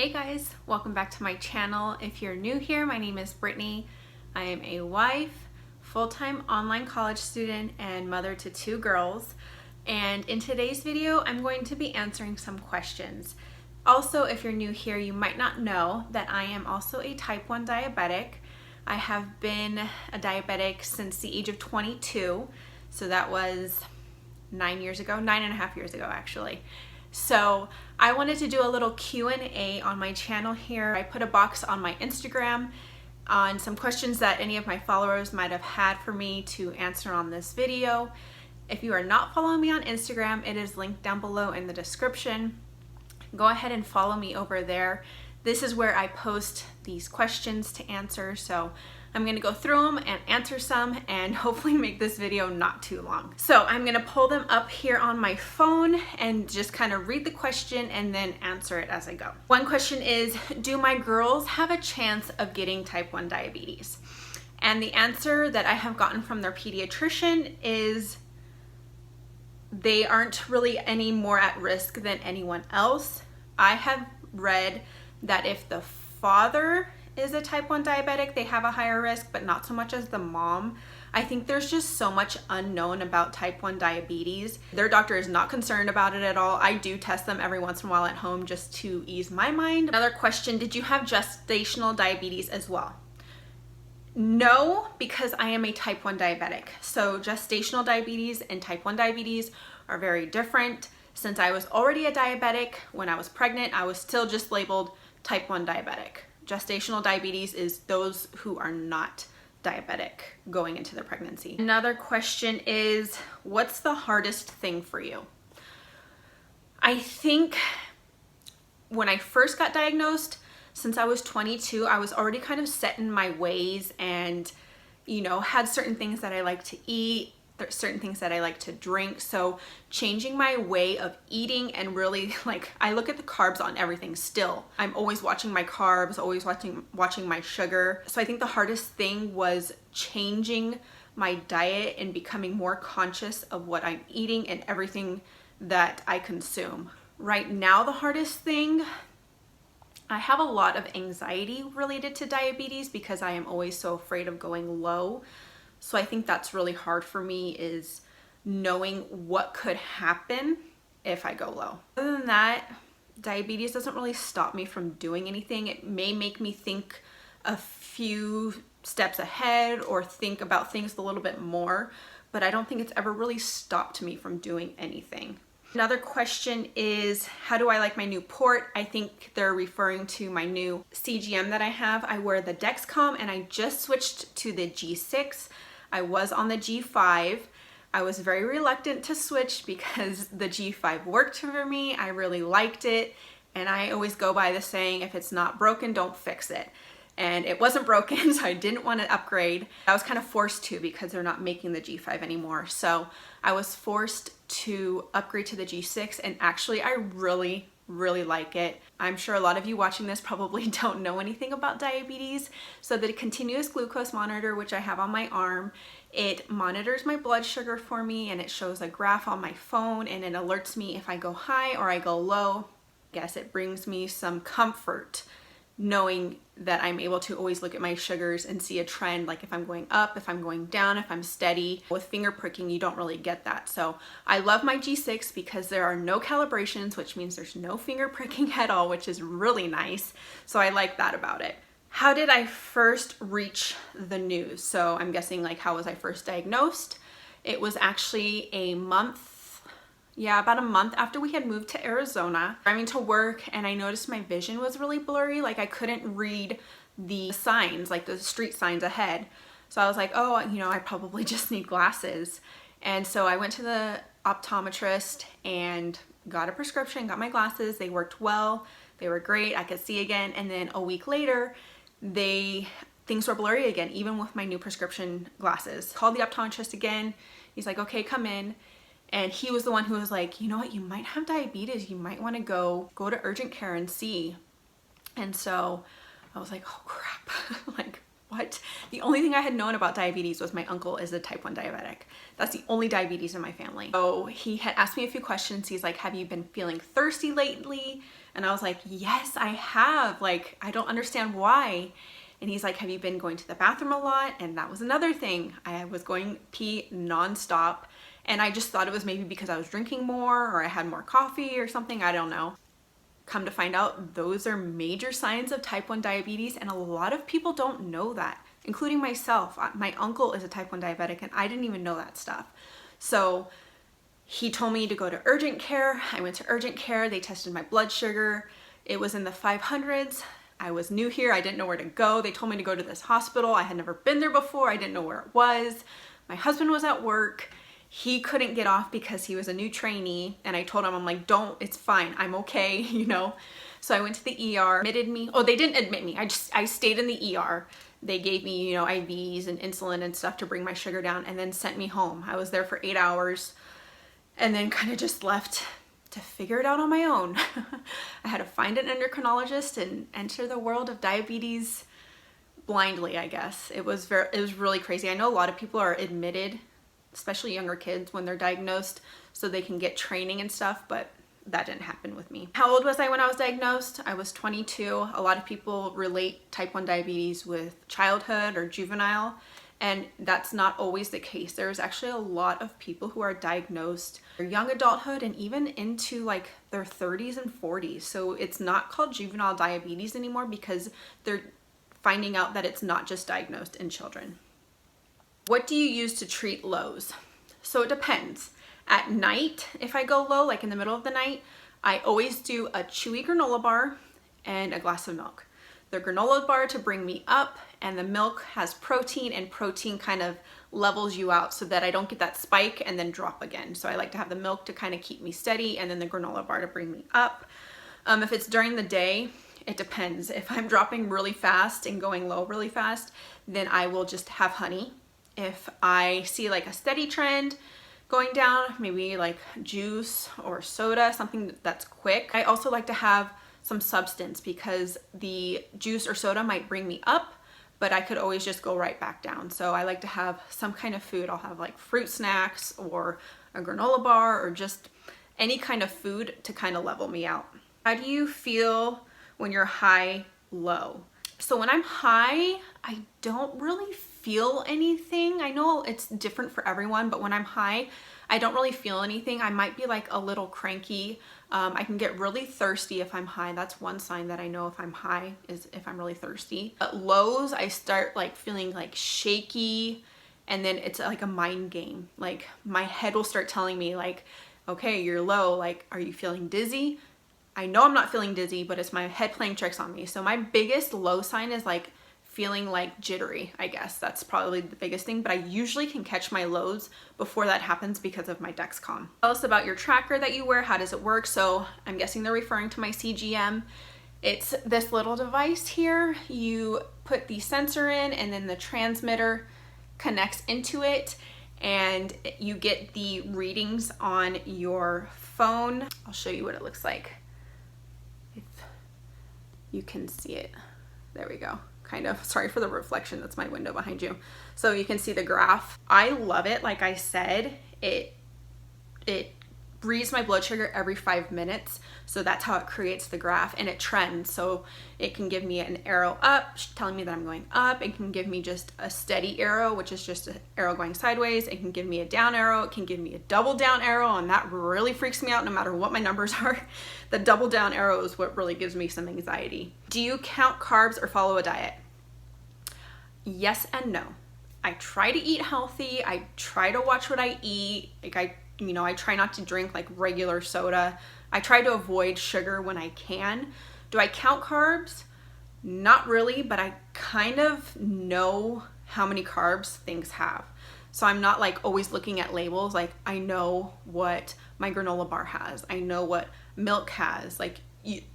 Hey guys, welcome back to my channel. If you're new here, my name is Brittany. I am a wife, full-time online college student, and mother to 2 girls. And in today's video, I'm going to be answering some questions. Also, if you're new here, you might not know that I am also a type 1 diabetic. I have been a diabetic since the age of 22, so that was 9.5 years ago actually. So I wanted to do a little Q&A on my channel here. I put a box on my Instagram on some questions that any of my followers might have had for me to answer on this video. If you are not following me on Instagram, it is linked down below in the description. Go ahead and follow me over there. This is where I post these questions to answer, so I'm gonna go through them and answer some and hopefully make this video not too long. So I'm gonna pull them up here on my phone and just kind of read the question and then answer it as I go. One question is, do my girls have a chance of getting type 1 diabetes? And the answer that I have gotten from their pediatrician is they aren't really any more at risk than anyone else. I have read that if the father is a type 1 diabetic, they have a higher risk, but not so much as the mom. I think there's just so much unknown about type 1 diabetes. Their doctor is not concerned about it at all. I do test them every once in a while at home just to ease my mind. Another question, did you have gestational diabetes as well? No, because I am a type 1 diabetic. So gestational diabetes and type 1 diabetes are very different. Since I was already a diabetic, when I was pregnant, I was still just labeled type 1 diabetic. Gestational diabetes is those who are not diabetic going into their pregnancy. Another question is, what's the hardest thing for you? I think when I first got diagnosed, since I was 22, I was already kind of set in my ways and, you know, had certain things that I like to eat, certain things that I like to drink. So changing my way of eating and really, like, I look at the carbs on everything still. I'm always watching my carbs, always watching my sugar. So I think the hardest thing was changing my diet and becoming more conscious of what I'm eating and everything that I consume. Right now, the hardest thing, I have a lot of anxiety related to diabetes because I am always so afraid of going low. So I think that's really hard for me, is knowing what could happen if I go low. Other than that, diabetes doesn't really stop me from doing anything. It may make me think a few steps ahead or think about things a little bit more, but I don't think it's ever really stopped me from doing anything. Another question is, how do I like my new port? I think they're referring to my new CGM that I have. I wear the Dexcom and I just switched to the G6. I was on the G5. I was very reluctant to switch because the G5 worked for me. I really liked it. And I always go by the saying, if it's not broken, don't fix it. And it wasn't broken, so I didn't want to upgrade. I was kind of forced to because they're not making the G5 anymore. So I was forced to upgrade to the G6, and actually I really like it. I'm sure a lot of you watching this probably don't know anything about diabetes. So the continuous glucose monitor, which I have on my arm, it monitors my blood sugar for me and it shows a graph on my phone and it alerts me if I go high or I go low. I guess it brings me some comfort knowing that I'm able to always look at my sugars and see a trend, like if I'm going up, if I'm going down, if I'm steady. With finger pricking, you don't really get that. So I love my G6 because there are no calibrations, which means there's no finger pricking at all, which is really nice. So I like that about it. How did I first reach the news? So I'm guessing, like, how was I first diagnosed? It was actually about a month after we had moved to Arizona, driving to work, and I noticed my vision was really blurry. Like, I couldn't read the signs, like the street signs ahead. So I was like, oh, you know, I probably just need glasses. And so I went to the optometrist and got a prescription, got my glasses. They worked well. They were great. I could see again. And then a week later, things were blurry again, even with my new prescription glasses. Called the optometrist again. He's like, okay, come in. And he was the one who was like, you know what, you might have diabetes. You might want to go to urgent care and see. And so I was like, oh crap, like what? The only thing I had known about diabetes was my uncle is a type 1 diabetic. That's the only diabetes in my family. So he had asked me a few questions. He's like, have you been feeling thirsty lately? And I was like, yes, I have. Like, I don't understand why. And he's like, have you been going to the bathroom a lot? And that was another thing. I was going pee nonstop. And I just thought it was maybe because I was drinking more or I had more coffee or something. I don't know. Come to find out, those are major signs of type 1 diabetes. And a lot of people don't know that, including myself. My uncle is a type 1 diabetic and I didn't even know that stuff. So he told me to go to urgent care. I went to urgent care. They tested my blood sugar. It was in the 500s. I was new here. I didn't know where to go. They told me to go to this hospital. I had never been there before. I didn't know where it was. My husband was at work. He couldn't get off because he was a new trainee. And I told him, I'm like, don't, it's fine. I'm okay, you know? So I went to the ER, admitted me. Oh, they didn't admit me. I stayed in the ER. They gave me, you know, IVs and insulin and stuff to bring my sugar down and then sent me home. I was there for 8 hours and then kind of just left to figure it out on my own. I had to find an endocrinologist and enter the world of diabetes blindly, I guess. It was really crazy. I know a lot of people are admitted, especially younger kids, when they're diagnosed so they can get training and stuff, but that didn't happen with me. How old was I when I was diagnosed? I was 22. A lot of people relate type 1 diabetes with childhood or juvenile, and that's not always the case. There's actually a lot of people who are diagnosed in young adulthood and even into like their 30s and 40s. So it's not called juvenile diabetes anymore because they're finding out that it's not just diagnosed in children. What do you use to treat lows? So it depends. At night, if I go low, like in the middle of the night, I always do a chewy granola bar and a glass of milk. The granola bar to bring me up, and the milk has protein, and protein kind of levels you out so that I don't get that spike and then drop again. So I like to have the milk to kind of keep me steady and then the granola bar to bring me up. If it's during the day, it depends. If I'm dropping really fast and going low really fast, then I will just have honey. If I see like a steady trend going down, maybe like juice or soda, something that's quick. I also like to have some substance because the juice or soda might bring me up, but I could always just go right back down. So I like to have some kind of food. I'll have like fruit snacks or a granola bar or just any kind of food to kind of level me out. How do you feel when you're high, low? So when I'm high, I don't really feel anything. I know it's different for everyone, but when I'm high, I don't really feel anything. I might be like a little cranky. I can get really thirsty if I'm high. That's one sign that I know if I'm high is if I'm really thirsty. At lows, I start like feeling like shaky, and then it's like a mind game. Like my head will start telling me like, okay, you're low. Like, are you feeling dizzy? I know I'm not feeling dizzy, but it's my head playing tricks on me. So my biggest low sign is like feeling like jittery, I guess. That's probably the biggest thing, but I usually can catch my lows before that happens because of my Dexcom. Tell us about your tracker that you wear. How does it work? So I'm guessing they're referring to my CGM. It's this little device here. You put the sensor in and then the transmitter connects into it and you get the readings on your phone. I'll show you what it looks like. If you can see it. There we go. Kind of. Sorry for the reflection. That's my window behind you. So you can see the graph. I love it. Like I said, it reads my blood sugar every 5 minutes. So that's how it creates the graph, and it trends. So it can give me an arrow up, telling me that I'm going up. It can give me just a steady arrow, which is just an arrow going sideways. It can give me a down arrow. It can give me a double down arrow, and that really freaks me out no matter what my numbers are. The double down arrow is what really gives me some anxiety. Do you count carbs or follow a diet? Yes and no. I try to eat healthy. I try to watch what I eat. Like I try not to drink like regular soda. I try to avoid sugar when I can. Do I count carbs? Not really, but I kind of know how many carbs things have. So I'm not like always looking at labels. Like I know what my granola bar has. I know what milk has. Like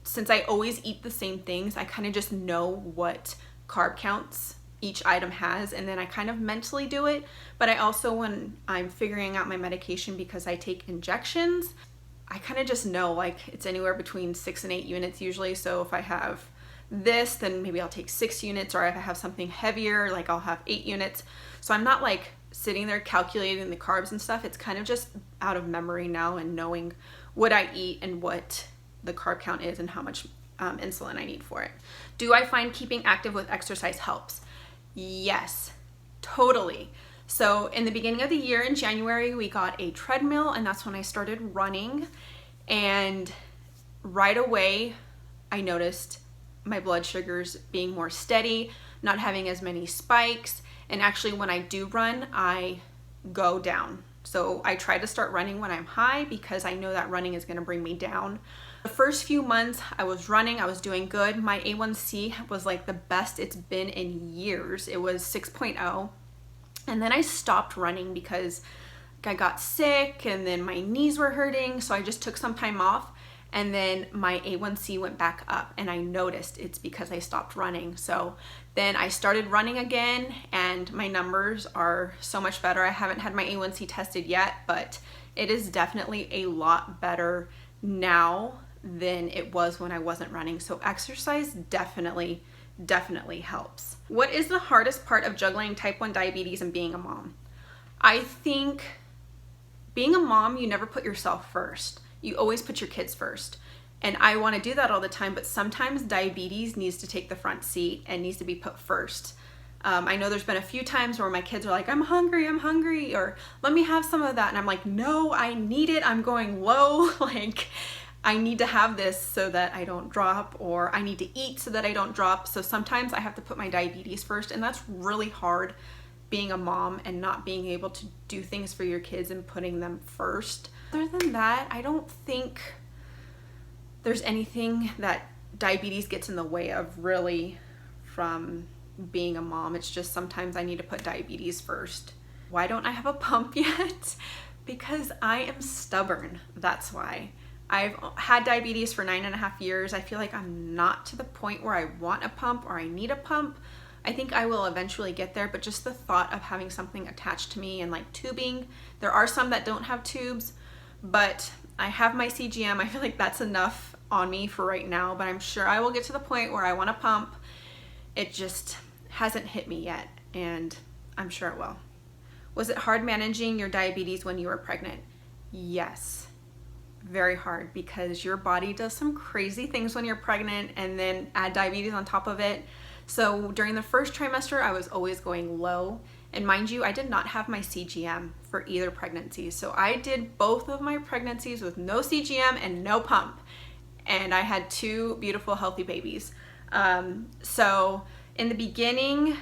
since I always eat the same things, I kind of just know what carb counts each item has, and then I kind of mentally do it. But I also, when I'm figuring out my medication because I take injections, I kind of just know like it's anywhere between 6 and 8 units usually. So if I have this, then maybe I'll take 6 units, or if I have something heavier, like I'll have 8 units. So I'm not like sitting there calculating the carbs and stuff. It's kind of just out of memory now and knowing what I eat and what the carb count is and how much insulin I need for it. Do I find keeping active with exercise helps? Yes, totally. So in the beginning of the year in January, we got a treadmill, and that's when I started running. And right away, I noticed my blood sugars being more steady, not having as many spikes. And actually when I do run, I go down. So I try to start running when I'm high because I know that running is going to bring me down. The first few months I was running, I was doing good. My A1C was like the best it's been in years. It was 6.0. And then I stopped running because I got sick and then my knees were hurting. So I just took some time off, and then my A1C went back up, and I noticed it's because I stopped running. So then I started running again, and my numbers are so much better. I haven't had my A1C tested yet, but it is definitely a lot better now than it was when I wasn't running. So exercise definitely helps. What is the hardest part of juggling type 1 diabetes and being a mom? I think being a mom, you never put yourself first. You always put your kids first. And I want to do that all the time, but sometimes diabetes needs to take the front seat and needs to be put first. I know there's been a few times where my kids are like, I'm hungry, or let me have some of that. And I'm like, no, I need it. I'm going low. Like, I need to have this so that I don't drop, or I need to eat so that I don't drop. So sometimes I have to put my diabetes first, and that's really hard being a mom and not being able to do things for your kids and putting them first. Other than that, I don't think there's anything that diabetes gets in the way of really from being a mom. It's just sometimes I need to put diabetes first. Why don't I have a pump yet? Because I am stubborn. That's why. I've had diabetes for 9.5 years. I feel like I'm not to the point where I want a pump or I need a pump. I think I will eventually get there, but just the thought of having something attached to me and like tubing. There are some that don't have tubes, but I have my CGM. I feel like that's enough on me for right now, but I'm sure I will get to the point where I want a pump. It just hasn't hit me yet, and I'm sure it will. Was it hard managing your diabetes when you were pregnant? Yes, very hard, because your body does some crazy things when you're pregnant, and then add diabetes on top of it. So during the first trimester, I was always going low. And mind you, I did not have my CGM for either pregnancy. So I did both of my pregnancies with no CGM and no pump. And I had 2 beautiful, healthy babies. So in the beginning,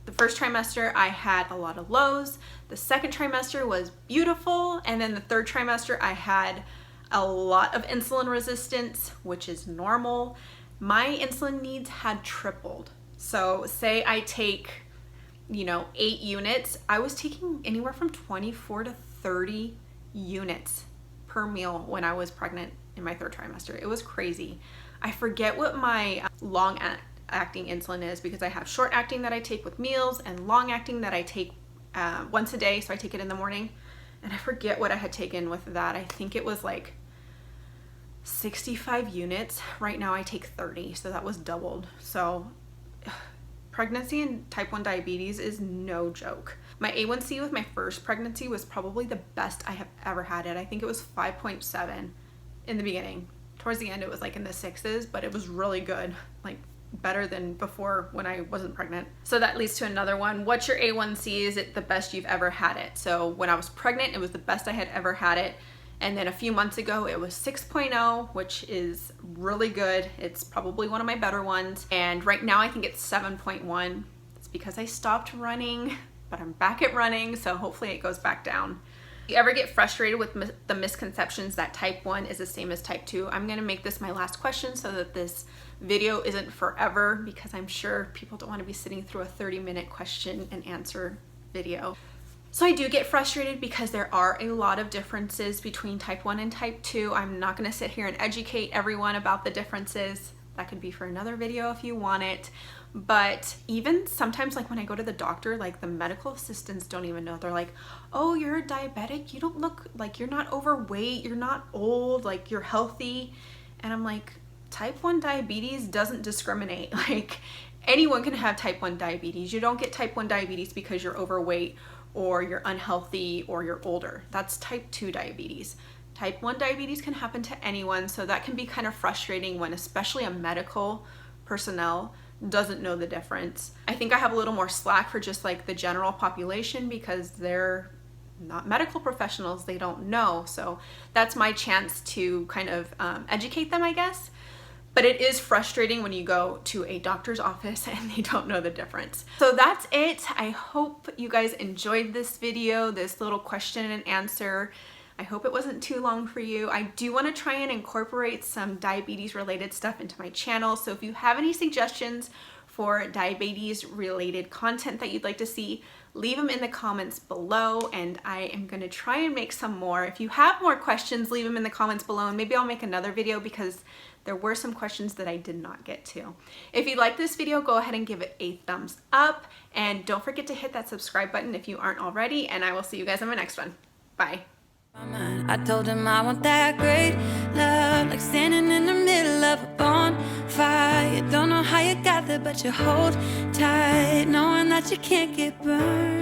the first trimester, I had a lot of lows. The second trimester was beautiful. And then the third trimester, I had a lot of insulin resistance, which is normal. My insulin needs had tripled. So say I take, 8 units, I was taking anywhere from 24 to 30 units per meal when I was pregnant in my third trimester. It was crazy. I forget what my long-acting insulin is, because I have short-acting that I take with meals and long-acting that I take once a day. So I take it in the morning, and I forget what I had taken with that. I think it was like 65 units. Right now I take 30, so that was doubled. So pregnancy and type 1 diabetes is no joke. My A1C with my first pregnancy was probably the best I have ever had it. I think it was 5.7 in the beginning. Towards the end it was like in the 6s, but it was really good, like better than before when I wasn't pregnant. So that leads to another one. What's your A1C? Is it the best you've ever had it? So when I was pregnant, it was the best I had ever had it. And then a few months ago, it was 6.0, which is really good. It's probably one of my better ones. And right now I think it's 7.1. It's because I stopped running, but I'm back at running, so hopefully it goes back down. Do you ever get frustrated with the misconceptions that type 1 is the same as type 2? I'm gonna make this my last question so that this video isn't forever, because I'm sure people don't wanna be sitting through a 30-minute question and answer video. So I do get frustrated because there are a lot of differences between type 1 and type 2. I'm not gonna sit here and educate everyone about the differences. That could be for another video if you want it. But even sometimes, like when I go to the doctor, like the medical assistants don't even know. They're like, oh, you're a diabetic. You don't look like, you're not overweight. You're not old, like you're healthy. And I'm like, type 1 diabetes doesn't discriminate. Like anyone can have type 1 diabetes. You don't get type 1 diabetes because you're overweight or you're unhealthy or you're older. That's type 2 diabetes. Type 1 diabetes can happen to anyone, so that can be kind of frustrating when especially a medical personnel doesn't know the difference. I think I have a little more slack for just like the general population because they're not medical professionals, they don't know. So that's my chance to kind of educate them, I guess. But it is frustrating when you go to a doctor's office and they don't know the difference. So that's it. I hope you guys enjoyed this video, this little question and answer. I hope it wasn't too long for you. I do want to try and incorporate some diabetes related stuff into my channel. So if you have any suggestions for diabetes related content that you'd like to see, leave them in the comments below and I am going to try and make some more. If you have more questions, leave them in the comments below and maybe I'll make another video because there were some questions that I did not get to. If you like this video, go ahead and give it a thumbs up and don't forget to hit that subscribe button if you aren't already, and I will see you guys in my next one. Bye. I told him I want that great love, like standing in the middle of a bonfire. You don't know how you got there, but you hold tight, knowing that you can't get burned.